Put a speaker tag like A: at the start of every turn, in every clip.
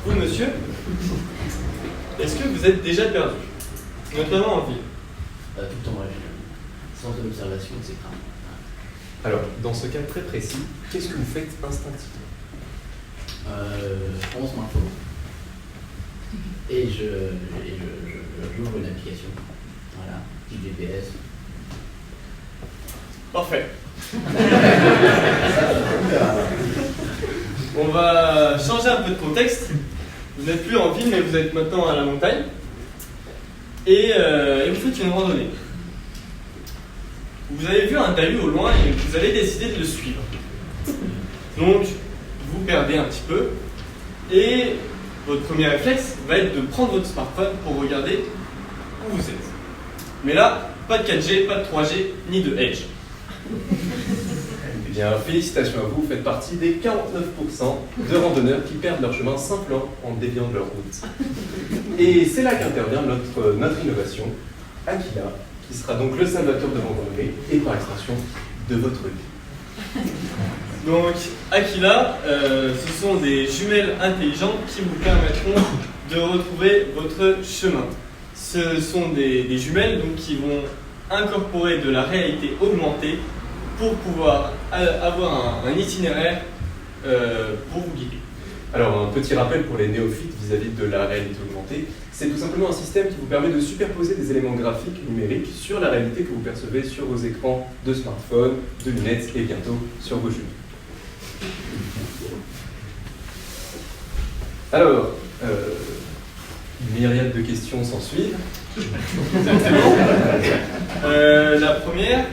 A: vous, monsieur, est-ce que vous êtes déjà perdu, notamment en ville?
B: Tout le temps, ouais, sans observation, etc.
C: Alors, dans ce cas très précis, qu'est-ce que vous faites instinctivement?
B: Je prends mon smartphone et j'ouvre une application. Voilà, petit GPS.
A: Parfait. On va changer un peu de contexte. Vous n'êtes plus en ville, mais vous êtes maintenant à la montagne. Et vous faites une randonnée. Vous avez vu un talus au loin et vous avez décidé de le suivre. Donc, vous perdez un petit peu. Et votre premier réflexe va être de prendre votre smartphone pour regarder où vous êtes. Mais là, pas de 4G, pas de 3G, ni de Edge.
C: Eh bien, félicitations à vous, vous faites partie des 49% de randonneurs qui perdent leur chemin simplement en déviant de leur route. Et c'est là qu'intervient notre innovation, Aquila, qui sera donc le salvateur de vos randonnées et par extension de votre vie.
A: Donc, Aquila, ce sont des jumelles intelligentes qui vous permettront de retrouver votre chemin. Ce sont des jumelles donc, qui vont incorporer de la réalité augmentée pour pouvoir avoir un itinéraire pour vous guider.
C: Alors, un petit rappel pour les néophytes vis-à-vis de la réalité augmentée, c'est tout simplement un système qui vous permet de superposer des éléments graphiques numériques sur la réalité que vous percevez sur vos écrans de smartphone, de lunettes et bientôt sur vos jumelles. Alors, une myriade de questions s'ensuivent.
A: La première,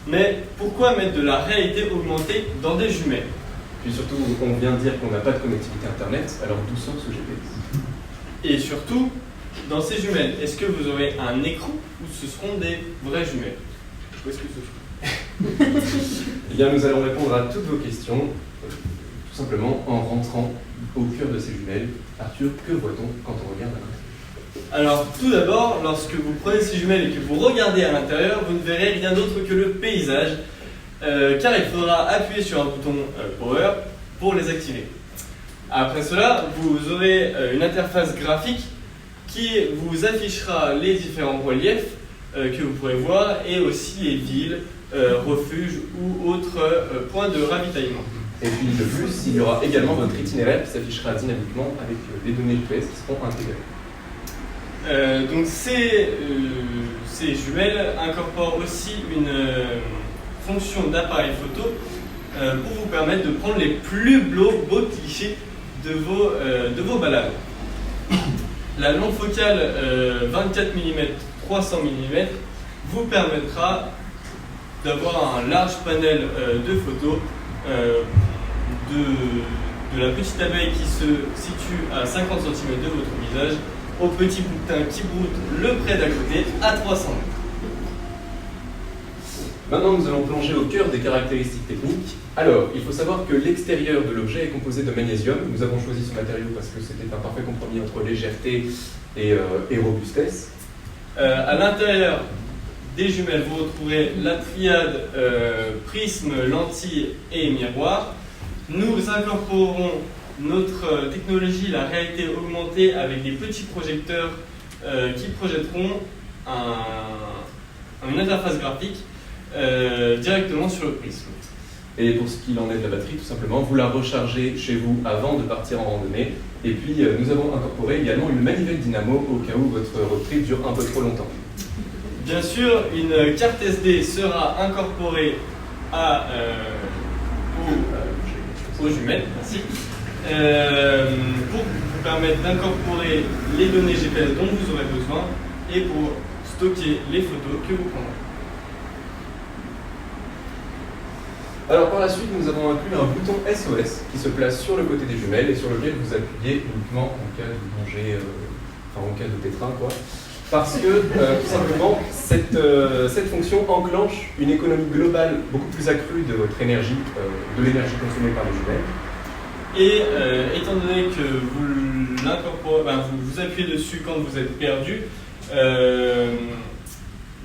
A: mais pourquoi mettre de la réalité augmentée dans des jumelles?
C: Puis surtout, on vient de dire qu'on n'a pas de connectivité Internet, alors d'où sort ce GPS?
A: Et surtout, dans ces jumelles, est-ce que vous aurez un écran ou ce seront des vraies jumelles? Où est-ce que ce sera?
C: Eh bien, nous allons répondre à toutes vos questions, tout simplement en rentrant au cœur de ces jumelles. Arthur, que voit-on quand on regarde à l'intérieur?
A: Alors, tout d'abord, lorsque vous prenez ces jumelles et que vous regardez à l'intérieur, vous ne verrez rien d'autre que le paysage, car il faudra appuyer sur un bouton Power pour les activer. Après cela, vous aurez une interface graphique qui vous affichera les différents reliefs que vous pourrez voir et aussi les villes, refuges ou autres points de ravitaillement.
C: Et puis de plus, il y aura également votre itinéraire qui s'affichera dynamiquement avec les données GPS qui seront intégrées.
A: Donc ces jumelles incorporent aussi une fonction d'appareil photo pour vous permettre de prendre les plus beaux clichés de vos balades. La longue focale 24 mm 300 mm vous permettra d'avoir un large panel de photos de la petite abeille qui se situe à 50 cm de votre visage au petit boutin qui broute le près d'à côté à 300 mètres.
C: Maintenant, nous allons plonger au cœur des caractéristiques techniques. Alors, il faut savoir que l'extérieur de l'objet est composé de magnésium. Nous avons choisi ce matériau parce que c'était un parfait compromis entre légèreté et robustesse.
A: À l'intérieur des jumelles, vous retrouverez la triade prisme, lentille et miroir. Nous incorporerons notre technologie, la réalité augmentée, avec des petits projecteurs qui projetteront une interface graphique directement sur le prisme.
C: Et pour ce qu'il en est de la batterie, tout simplement, vous la rechargez chez vous avant de partir en randonnée. Et puis, nous avons incorporé également une manivelle dynamo au cas où votre road trip dure un peu trop longtemps.
A: Bien sûr, une carte SD sera incorporée aux jumelles, merci, pour vous permettre d'incorporer les données GPS dont vous aurez besoin et pour stocker les photos que vous prendrez.
C: Alors par la suite, nous avons inclus un bouton SOS qui se place sur le côté des jumelles et sur lequel vous appuyez uniquement en cas de danger, en cas de pétrin, quoi. Parce que, tout simplement, cette fonction enclenche une économie globale beaucoup plus accrue de votre énergie, de l'énergie consommée par les jumelles.
A: Et étant donné que vous l'incorporez, vous appuyez dessus quand vous êtes perdu,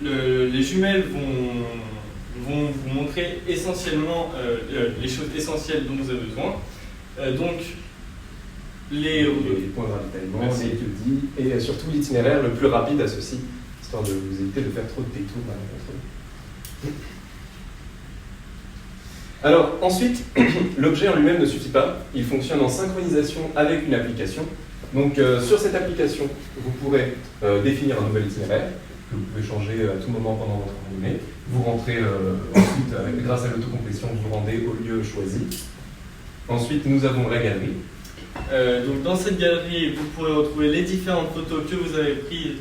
A: les jumelles vont vous montrer essentiellement les choses essentielles dont vous avez besoin. Donc, les
C: points de ravitaillement,
A: Merci.
C: les lieux-dits, et surtout l'itinéraire le plus rapide à ceci, histoire de vous éviter de faire trop de détours à l'encontre. Alors ensuite, l'objet en lui-même ne suffit pas, il fonctionne en synchronisation avec une application. Donc sur cette application, vous pourrez définir un nouvel itinéraire, que vous pouvez changer à tout moment pendant votre randonnée. Vous rentrez ensuite, grâce à l'autocomplétion, vous vous rendez au lieu choisi. Ensuite, nous avons la galerie.
A: Donc dans cette galerie, vous pourrez retrouver les différentes photos que vous avez prises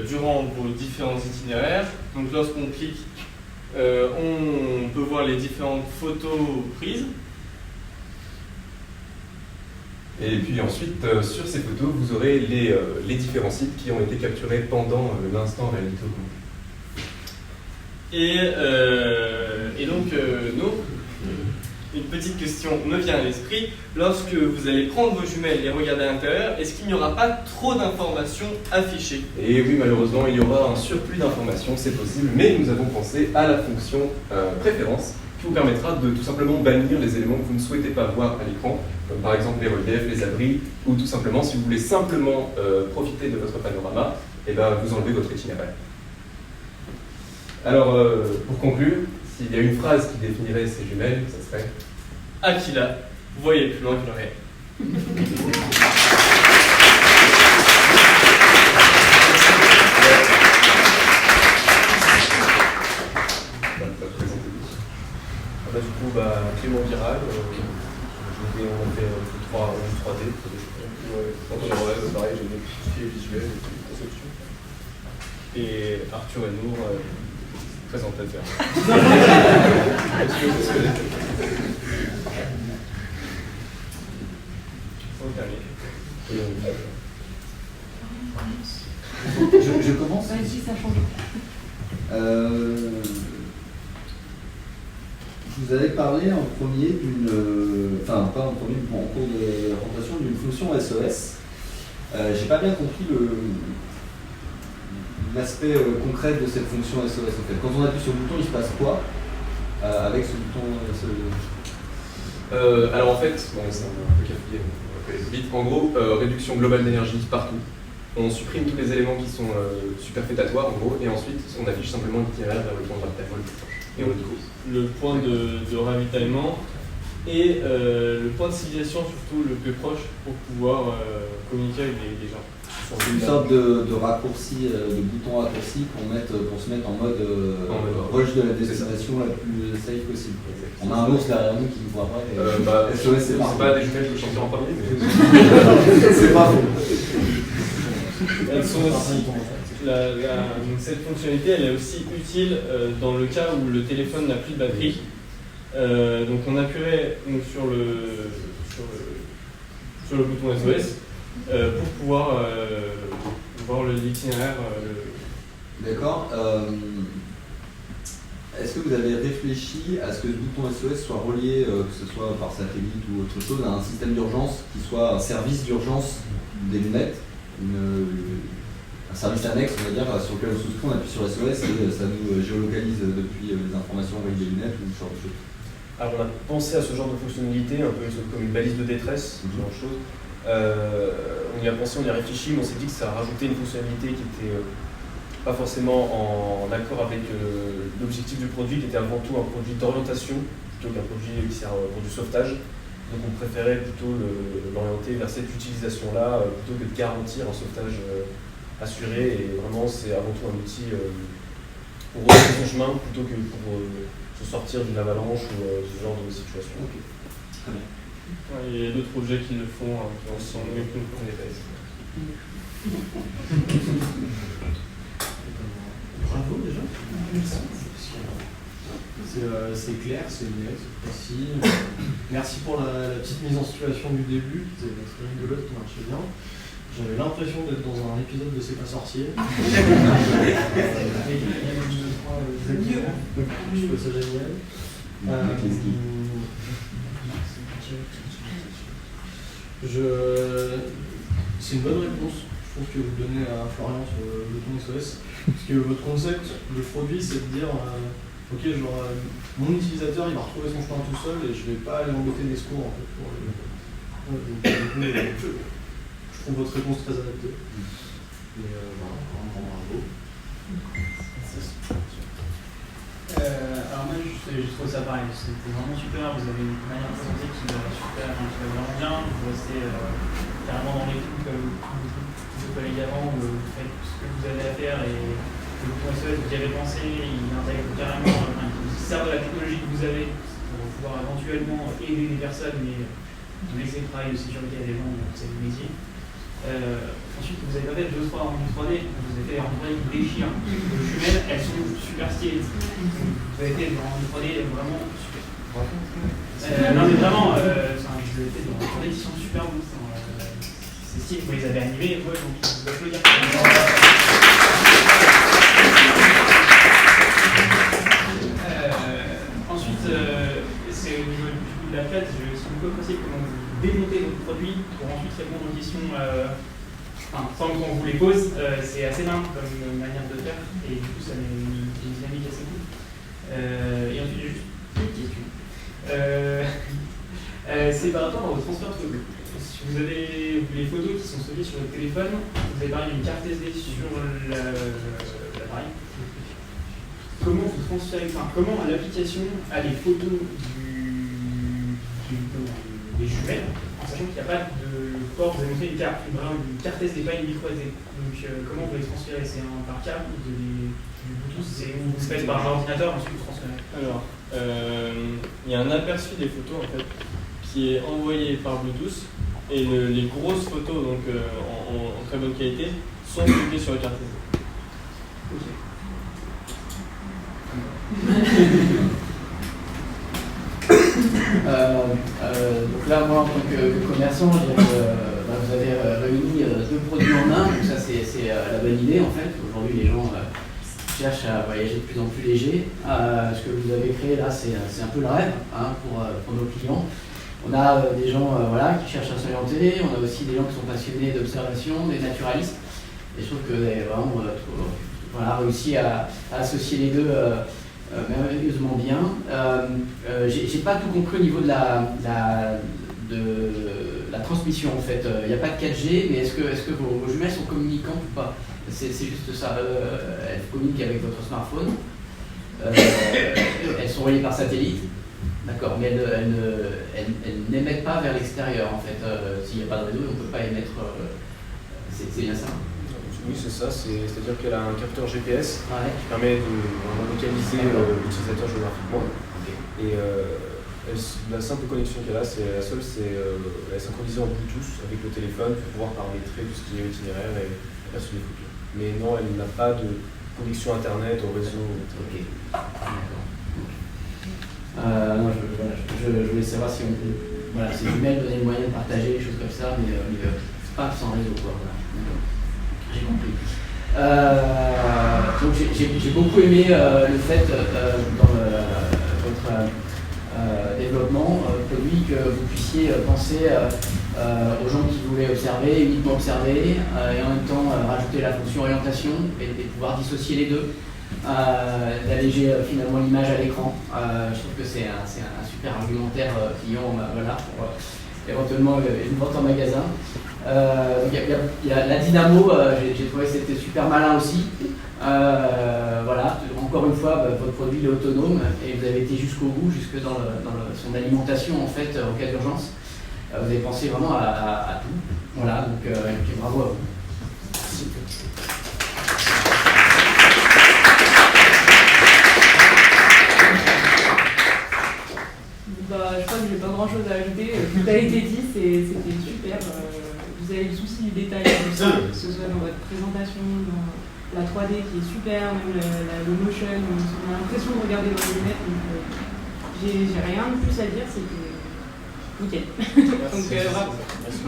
A: durant vos différents itinéraires. Donc lorsqu'on clique, on peut voir les différentes photos prises.
C: Et puis ensuite, sur ces photos, vous aurez les différents sites qui ont été capturés pendant l'instant réalité augmentée.
A: Et donc, une petite question me vient à l'esprit. Lorsque vous allez prendre vos jumelles et regarder à l'intérieur, est-ce qu'il n'y aura pas trop d'informations affichées?
C: Et oui, malheureusement, il y aura un surplus d'informations, c'est possible, mais nous avons pensé à la fonction préférence qui vous permettra de tout simplement bannir les éléments que vous ne souhaitez pas voir à l'écran, comme par exemple les reliefs, les abris, ou tout simplement, si vous voulez simplement profiter de votre panorama, et ben, vous enlevez votre itinéraire. Alors, pour conclure, s'il y a une phrase qui définirait ces jumelles, ça serait
A: Aquila, vous voyez plus loin que le réel.
D: Du coup, Clément Viral, on a fait du 3D. Pareil, j'ai des fichiers visuels et conception.
A: Et Arthur Enour, présentateur.
E: Je commence.
F: Vas-y, ça change.
E: Vous avez parlé en premier d'une, enfin pas en premier, en cours de présentation d'une fonction SOS. J'ai pas bien compris l'aspect concret de cette fonction SOS en fait. Quand on appuie sur le bouton, il se passe quoi avec ce bouton SOS?
C: Alors en fait, bon, c'est un peu cafouillé, on va aller vite. En gros, réduction globale d'énergie partout. On supprime tous les éléments qui sont superfétatoires en gros, et ensuite on affiche simplement l'itinéraire vers le point de ravitaillement le plus proche. Et on le trouve.
A: Le point de ravitaillement et le point de civilisation surtout le plus proche pour pouvoir communiquer avec les gens.
E: C'est une sorte de raccourci, de bouton raccourci pour se mettre en mode rush de la destination la plus safe possible. On a un ours derrière nous qui nous voit pas. SOS, c'est
C: pas des jumelles que je chantais en premier, mais
E: c'est pas faux.
A: Elles sont aussi, donc cette fonctionnalité elle est aussi utile dans le cas où le téléphone n'a plus de batterie. Donc on appuierait donc, sur le bouton SOS pour pouvoir voir l'itinéraire.
E: D'accord. Est-ce que vous avez réfléchi à ce que le bouton SOS soit relié, que ce soit par satellite ou autre chose, à un système d'urgence qui soit un service d'urgence des lunettes, un service annexe, on va dire, sur lequel on souscrit, on appuie sur SOS et ça nous géolocalise depuis les informations avec des lunettes ou ce genre de choses?
D: Alors on a pensé à ce genre de fonctionnalité, un peu comme une balise de détresse, ce genre de choses. On y a pensé, on y a réfléchi, mais on s'est dit que ça rajoutait une fonctionnalité qui était pas forcément en accord avec l'objectif du produit, qui était avant tout un produit d'orientation, plutôt qu'un produit qui sert pour du sauvetage. Donc on préférait plutôt l'orienter vers cette utilisation-là, plutôt que de garantir un sauvetage assuré. Et vraiment, c'est avant tout un outil pour retrouver son chemin, plutôt que pour se sortir d'une avalanche ou ce genre de situation.
E: Ok, très bien.
A: Ouais, il y a d'autres objets qui le font, qui en sont mieux que nous pour les baisses.
G: Bravo déjà. C'est clair, c'est net, c'est précis. Merci pour la petite mise en situation du début, c'était très rigolote, qui marchait bien. J'avais l'impression d'être dans un épisode de C'est pas sorcier. Je trouve ça génial. C'est une bonne réponse, je trouve, que vous donnez à Florian sur le bouton SOS. Parce que votre concept, le produit, c'est de dire ok, genre, mon utilisateur il va retrouver son chemin tout seul et je vais pas aller embêter des secours en fait, pour Je trouve votre réponse très adaptée. Et voilà, encore un grand bravo.
F: Alors moi je trouve ça pareil, c'était vraiment super, vous avez une manière de présenter qui va super, qui va vraiment bien, vous restez carrément dans l'équipe comme vos collègues avant, vous faites ce que vous avez à faire et que le point SOS vous y avez pensé, il intègre carrément, il sert de la technologie que vous avez pour pouvoir éventuellement aider des personnes, mais vous laissez le travail de sécurité à des gens, c'est le métier. Ensuite, vous avez pas fait 2-3 en 3D, vous avez fait en 3D qui déchire. Les jumelles, elles sont super stylées. Vous avez fait en 3D vraiment super. Non, mais vraiment, vous avez fait en 3D qui sont super beaux. C'est stylé, vous les avez animés, moi, donc je dois applaudir. Ensuite, c'est au niveau de la fête, je suis beaucoup apprécié comment vous démontez votre produit pour ensuite répondre aux questions sans qu'on vous les pose. C'est assez simple comme manière de faire et du coup ça met une dynamique assez cool. Et ensuite j'ai juste une question. C'est par rapport au transfert de photos. Si vous avez les photos qui sont stockées sur votre téléphone, vous avez par exemple une carte SD sur l'appareil. Comment vous transférez, comment l'application a les photos des jumelles, en sachant qu'il n'y a pas de port, vous avez montré une carte SD, pas une micro SD. Donc comment vous les transférez? C'est par câble du Bluetooth, c'est vous faites par un ordinateur, ensuite vous transférez?
A: Alors, il y a un aperçu des photos en fait qui est envoyé par Bluetooth et les grosses photos donc en très bonne qualité sont stockées sur la carte SD.
F: Ok.
B: Donc là, moi, en tant que commerçant, je dirais que vous avez réuni deux produits en un, donc ça c'est la bonne idée en fait. Aujourd'hui, les gens cherchent à voyager de plus en plus léger. Ce que vous avez créé là, c'est un peu le rêve pour nos clients. On a des gens qui cherchent à s'orienter, on a aussi des gens qui sont passionnés d'observation, des naturalistes. Et je trouve que vous avez vraiment réussi à associer les deux merveilleusement bien. J'ai pas tout compris au niveau de la transmission en fait. Il n'y a pas de 4G, mais est-ce que vos jumelles sont communicantes ou pas? C'est juste ça. Elles communiquent avec votre smartphone. Elles sont reliées par satellite. D'accord, mais elles n'émettent pas vers l'extérieur en fait. S'il n'y a pas de réseau, on ne peut pas émettre. C'est bien ça?
D: Oui, c'est ça. C'est-à-dire qu'elle a un capteur GPS qui permet de localiser l'utilisateur géographiquement.
B: Okay.
D: Et la simple connexion qu'elle a, c'est elle est synchronisée en Bluetooth avec le téléphone pour pouvoir paramétrer tout ce qui est itinéraire et aperçu des photos. Mais non, elle n'a pas de connexion internet au réseau.
B: Ok, d'accord. Je voulais savoir si ces jumelles donnaient le moyen de partager, des choses comme ça, mais pas sans réseau, quoi. Voilà. J'ai compris. Donc j'ai beaucoup aimé le fait dans votre développement produit que vous puissiez penser aux gens qui voulaient observer, uniquement observer, et en même temps rajouter la fonction orientation et pouvoir dissocier les deux. D'alléger finalement l'image à l'écran. Je trouve que c'est un super argumentaire client pour éventuellement une vente en magasin. Il y a la dynamo, j'ai trouvé que c'était super malin aussi. Encore une fois, votre produit est autonome et vous avez été jusqu'au bout, jusque dans son alimentation en fait en cas d'urgence. Vous avez pensé vraiment à tout. Voilà, donc bravo à vous. Merci.
H: Je crois que j'ai pas grand chose à ajouter. Tout a été dit, c'était super. Vous avez le souci du détail, que ce soit dans votre présentation, dans la 3D qui est super, même le motion, on a l'impression de regarder dans les lunettes. J'ai rien de plus à dire, c'était nickel. Donc bravo.
A: Merci.